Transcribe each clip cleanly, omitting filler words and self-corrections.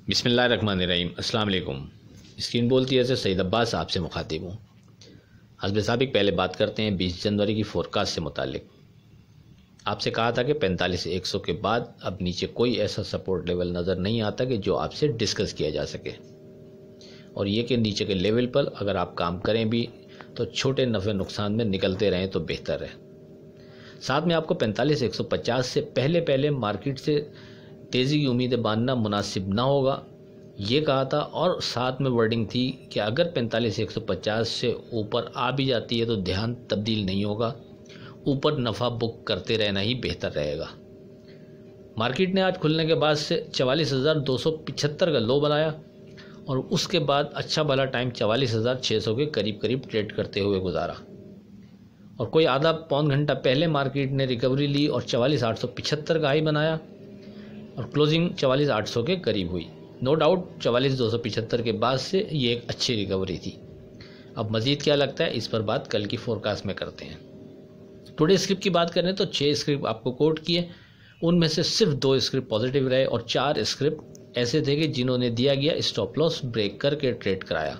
बिस्मिल्लाहिर्रहमानिर्रहीम। अस्सलाम वालेकुम। स्क्रीन बोलती है सईद अब्बास आपसे मुखातिब हूँ। हस्ब साबिक पहले बात करते हैं 20 जनवरी की फोरकास्ट से मुतालिक। आपसे कहा था कि 45,100 के बाद अब नीचे कोई ऐसा सपोर्ट लेवल नज़र नहीं आता कि जो आपसे डिस्कस किया जा सके, और ये कि नीचे के लेवल पर अगर आप काम करें भी तो छोटे नफ़े नुकसान में निकलते रहें तो बेहतर है। साथ में आपको 45,150 से पहले मार्केट से तेज़ी की उम्मीदें बांधना मुनासिब ना होगा, ये कहा था। और साथ में वर्डिंग थी कि अगर 45,150 से ऊपर आ भी जाती है तो ध्यान तब्दील नहीं होगा, ऊपर नफ़ा बुक करते रहना ही बेहतर रहेगा। मार्केट ने आज खुलने के बाद से 44,275 का लो बनाया और उसके बाद अच्छा भला टाइम 44,600 के करीब ट्रेड करते हुए गुजारा, और कोई आधा पौन घंटा पहले मार्केट ने रिकवरी ली और 44,875 का हाई बनाया और क्लोजिंग 44,800 के करीब हुई। नो डाउट 44,275 के बाद से ये एक अच्छी रिकवरी थी। अब मज़ीद क्या लगता है इस पर बात कल की फोरकास्ट में करते हैं। टुडे स्क्रिप्ट की बात करें तो 6 स्क्रिप्ट आपको कोट किए, उनमें से सिर्फ 2 स्क्रिप्ट पॉजिटिव रहे और 4 स्क्रिप्ट ऐसे थे कि जिन्होंने दिया गया स्टॉप लॉस ब्रेक करके ट्रेड कराया।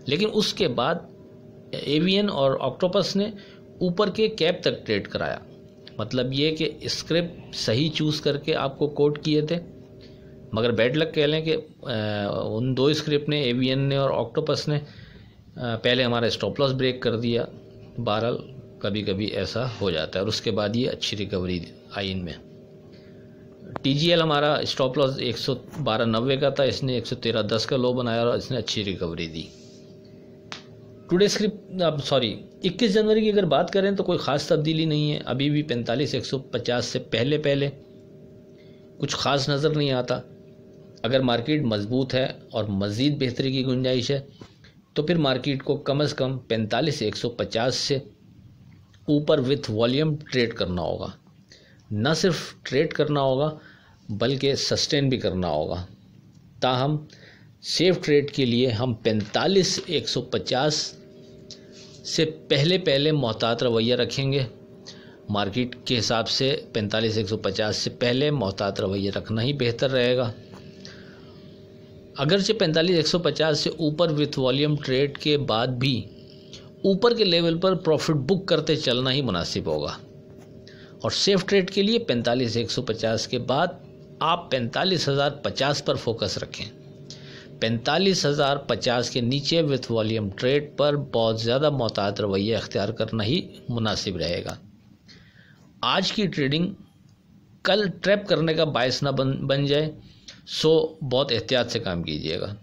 लेकिन उसके बाद एवीएन और ऑक्टोपस ने ऊपर के कैप तक ट्रेड कराया। मतलब ये कि स्क्रिप्ट सही चूज़ करके आपको कोट किए थे, मगर बैड लक कह लें कि उन 2 स्क्रिप्ट ने, एवीएन ने और ऑक्टोपस ने, पहले हमारा स्टॉप लॉस ब्रेक कर दिया। बहरहाल कभी कभी ऐसा हो जाता है और उसके बाद ये अच्छी रिकवरी आई इनमें। टीजीएल हमारा स्टॉप लॉस 112.90 का था, इसने 113.10 का लो बनाया और इसने अच्छी रिकवरी दी। टुडे स्क्रिप्ट 21 जनवरी की अगर बात करें तो कोई ख़ास तब्दीली नहीं है। अभी भी 45,150 से पहले कुछ ख़ास नज़र नहीं आता। अगर मार्केट मजबूत है और मज़ीद बेहतरी की गुंजाइश है तो फिर मार्केट को कम से कम 45,150 से ऊपर विथ वॉल्यूम ट्रेड करना होगा। न सिर्फ ट्रेड करना होगा बल्कि सस्टेन भी करना होगा। ताहम सेफ ट्रेड के लिए हम 45,150 से पहले मोहतात रवैया रखेंगे। मार्केट के हिसाब से 45,150 से पहले मोहतात रवैया रखना ही बेहतर रहेगा। अगरचे 45,150 से ऊपर विथ वॉल्यूम ट्रेड के बाद भी ऊपर के लेवल पर प्रॉफिट बुक करते चलना ही मुनासिब होगा। और सेफ ट्रेड के लिए 45,150 के बाद आप 45,050 पर फोकस रखें। 45,050 के नीचे विथ वॉल्यूम ट्रेड पर बहुत ज़्यादा मोहतात रवैया अख्तियार करना ही मुनासिब रहेगा। आज की ट्रेडिंग कल ट्रैप करने का बायस ना बन जाए, सो बहुत एहतियात से काम कीजिएगा।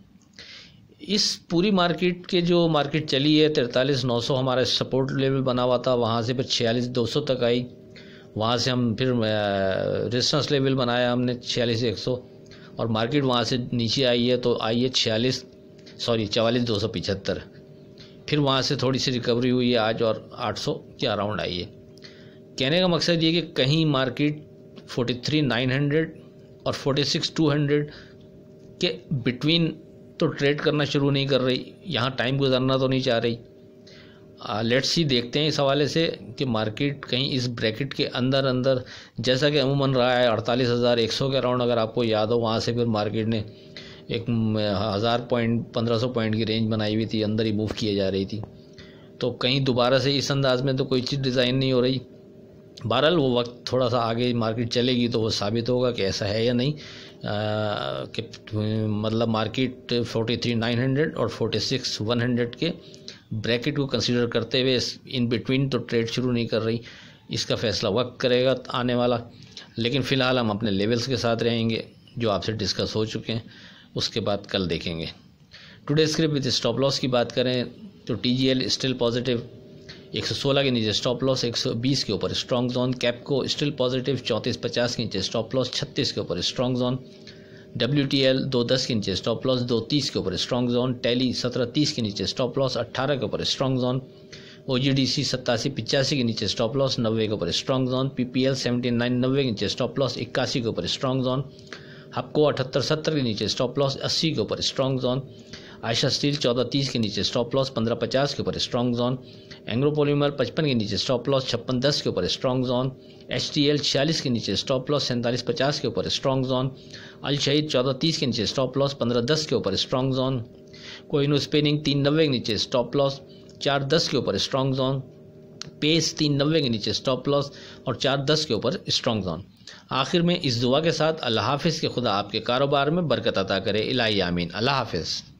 इस पूरी मार्केट के जो मार्केट चली है 43,900 हमारा सपोर्ट लेवल बना हुआ था, वहाँ से फिर 46,200 तक आई, वहाँ से हम फिर रेजिस्टेंस लेवल बनाया हमने 46,100 और मार्केट वहाँ से नीचे आई है तो आई है 44,275। फिर वहाँ से थोड़ी सी रिकवरी हुई है आज और 800 के अराउंड आई है। कहने का मकसद ये कि कहीं मार्केट 43,900 और 46,200 के बिटवीन तो ट्रेड करना शुरू नहीं कर रही, यहाँ टाइम गुजारना तो नहीं चाह रही। लेट्स सी, देखते हैं इस हवाले से कि मार्केट कहीं इस ब्रैकेट के अंदर जैसा कि अमूमन रहा है 48,100 के अराउंड, अगर आपको याद हो, वहाँ से फिर मार्केट ने एक 1000 पॉइंट 1500 पॉइंट की रेंज बनाई हुई थी, अंदर ही मूव किए जा रही थी। तो कहीं दोबारा से इस अंदाज में तो कोई चीज़ डिज़ाइन नहीं हो रही। बहरहाल वो वक्त थोड़ा सा आगे मार्केट चलेगी तो वो साबित होगा कि ऐसा है या नहीं, कि मतलब मार्केट 43,900 और 46,100 के ब्रैकेट को कंसीडर करते हुए इन बिटवीन तो ट्रेड शुरू नहीं कर रही। इसका फ़ैसला वक्त करेगा आने वाला, लेकिन फ़िलहाल हम अपने लेवल्स के साथ रहेंगे जो आपसे डिस्कस हो चुके हैं, उसके बाद कल देखेंगे। Today script with stop loss की बात करें तो टीजीएल स्टिल पॉजिटिव 116 के नीचे स्टॉप लॉस, 120 के ऊपर strong zone. Capco still positive 34.50 के नीचे स्टॉप लॉस, 36 के ऊपर स्ट्रॉन्ग जोन। WTL 210 के नीचे स्टॉप लॉस, 230 के ऊपर स्ट्रॉन्ग जोन। टैली 1730 के नीचे स्टॉप लॉस, 18 के ऊपर स्ट्रॉन्ग जोन। OGDC 8785 के नीचे स्टॉप लॉस, 90 के ऊपर स्ट्रॉन्ग जोन। PPL 7990 के नीचे स्टॉप लॉस, 81 के ऊपर स्ट्रॉन्ग जोन। हपको 7870 के नीचे स्टॉप लॉस, 80 के ऊपर स्ट्रॉन्ग जोन। आयशा स्टील 14.30 के नीचे स्टॉप लॉस 15.50 के ऊपर स्ट्रॉन्ग जोन। एंग्रो पॉलीमर 55 के नीचे स्टॉप लॉस 56.10 के ऊपर स्ट्रॉन्ग जोन। HTL 46 के नीचे स्टॉप लॉस 47.50 के ऊपर स्ट्रॉन्ग जोन। अल शहीद 14.30 के नीचे स्टॉप लॉस 15.10 के ऊपर स्ट्रॉन्ग जोन। कोहिनूर स्पिनिंग 390 के नीचे स्टॉप लॉस 4.10 के ऊपर स्ट्रॉन्ग जोन। पेस 390 के नीचे स्टॉप लॉस और 4.10 के ऊपर स्ट्रॉन्ग जोन। आखिर में इस दुआ के साथ अल्लाह हाफिज़ के खुदा आपके कारोबार में बरकत अता करे। इलाही आमीन। अल्लाह हाफिज़।